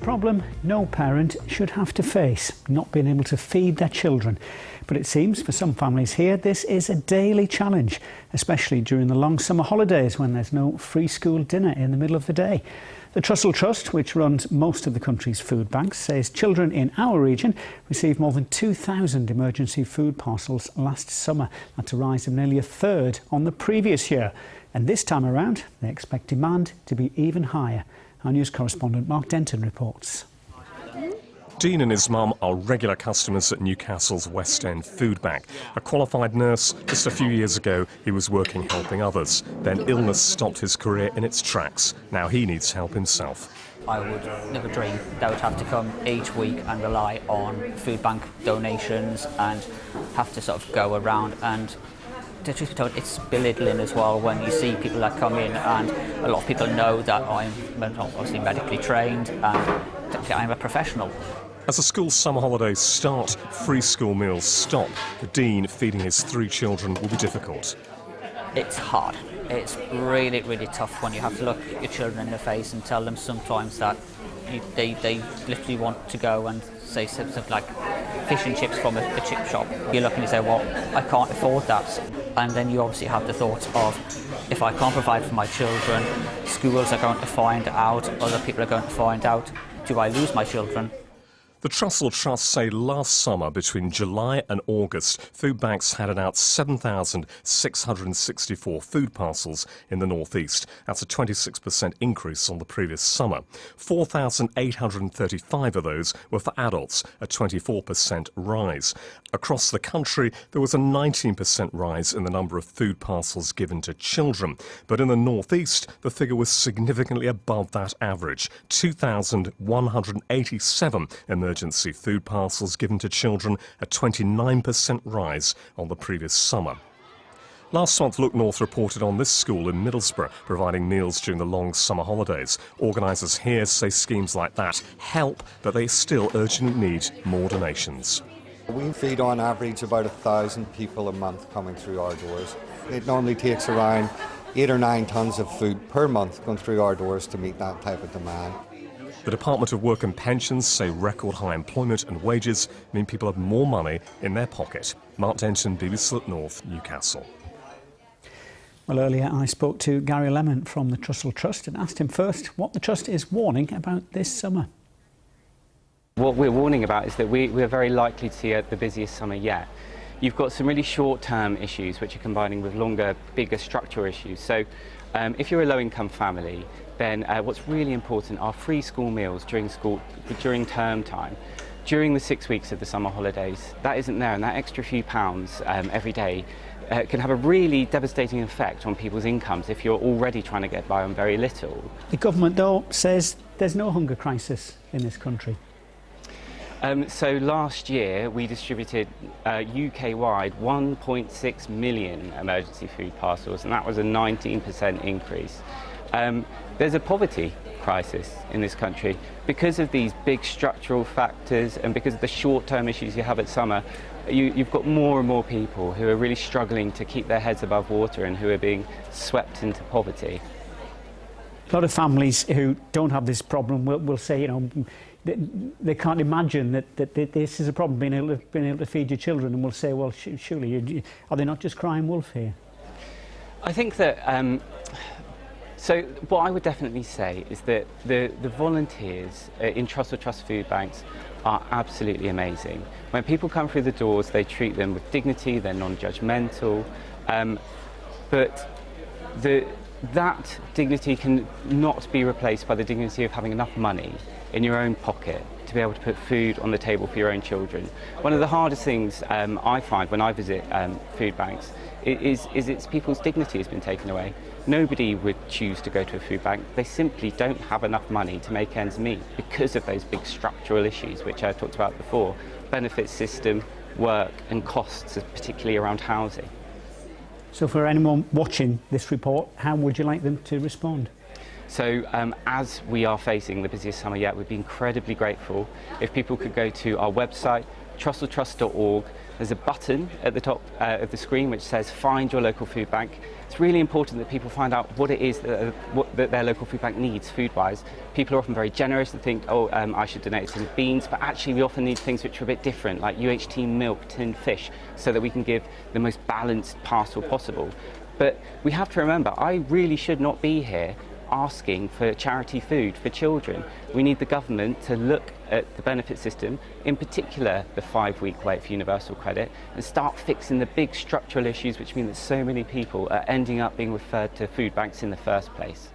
problem no parent should have to face, not being able to feed their children. But it seems for some families here this is a daily challenge, especially during the long summer holidays when there's no free school dinner in the middle of the day. The Trussell Trust, which runs most of the country's food banks, says children in our region received more than 2,000 emergency food parcels last summer. That's a rise of nearly a third on the previous year. And this time around, they expect demand to be even higher. Our news correspondent Mark Denton reports. Dean and his mum are regular customers at Newcastle's West End food bank. A qualified nurse, just a few years ago he was working helping others. Then illness stopped his career in its tracks. Now he needs help himself. I would never dream that I would have to come each week and rely on food bank donations and have to sort of go around, and to truth be told, it's belittling as well when you see people that come in, and a lot of people know that I'm obviously medically trained and I'm a professional. As the school summer holidays start, free school meals stop. For Dean, feeding his 3 children will be difficult. It's hard. It's really, really tough when you have to look your children in the face and tell them sometimes that they literally want to go and say something like fish and chips from a chip shop. You look and you say, well, I can't afford that. And then you obviously have the thought of, if I can't provide for my children, schools are going to find out, other people are going to find out, do I lose my children? The Trussell Trust say last summer, between July and August, food banks handed out 7,664 food parcels in the North East. That's a 26% increase on the previous summer. 4,835 of those were for adults, a 24% rise. Across the country, there was a 19% rise in the number of food parcels given to children. But in the North East, the figure was significantly above that average, 2,187 emergency food parcels given to children, a 29% rise on the previous summer. Last month, Look North reported on this school in Middlesbrough providing meals during the long summer holidays. Organisers here say schemes like that help, but they still urgently need more donations. We feed on average about 1,000 people a month coming through our doors. It normally takes around 8 or 9 tonnes of food per month going through our doors to meet that type of demand. The Department of Work and Pensions say record high employment and wages mean people have more money in their pocket. Mark Denton, BBC Look North, Newcastle. Well, earlier I spoke to Gary Lemon from the Trussell Trust and asked him first what the Trust is warning about this summer. What we're warning about is that we're very likely to see the busiest summer yet. You've got some really short-term issues which are combining with longer, bigger structural issues. So if you're a low-income family, then what's really important are free school meals during term time. During the 6 weeks of the summer holidays, that isn't there, and that extra few pounds every day can have a really devastating effect on people's incomes if you're already trying to get by on very little. The government, though, says there's no hunger crisis in this country. So last year we distributed UK-wide 1.6 million emergency food parcels, and that was a 19% increase. There's a poverty crisis in this country because of these big structural factors and because of the short-term issues you have at summer. You've got more and more people who are really struggling to keep their heads above water and who are being swept into poverty. A lot of families who don't have this problem will say, you know, they can't imagine that this is a problem, being able to feed your children, and will say, well, surely, are they not just crying wolf here? I think that, so what I would definitely say is that the volunteers in Trussell Trust food banks are absolutely amazing. When people come through the doors, they treat them with dignity, they're non-judgmental, but that dignity can not be replaced by the dignity of having enough money in your own pocket to be able to put food on the table for your own children. One of the hardest things I find when I visit food banks is it's people's dignity has been taken away. Nobody would choose to go to a food bank. They simply don't have enough money to make ends meet because of those big structural issues which I talked about before: benefit system, work and costs, particularly around housing. So for anyone watching this report, how would you like them to respond? So as we are facing the busiest summer yet, we'd be incredibly grateful if people could go to our website, trusselltrust.org, There's a button at the top of the screen which says find your local food bank. It's really important that people find out what it is that their local food bank needs food-wise. People are often very generous and think, oh, I should donate some beans, but actually we often need things which are a bit different, like UHT milk, tinned fish, so that we can give the most balanced parcel possible. But we have to remember, I really should not be here asking for charity food for children. We need the government to look at the benefit system, in particular the 5-week wait for universal credit, and start fixing the big structural issues which mean that so many people are ending up being referred to food banks in the first place.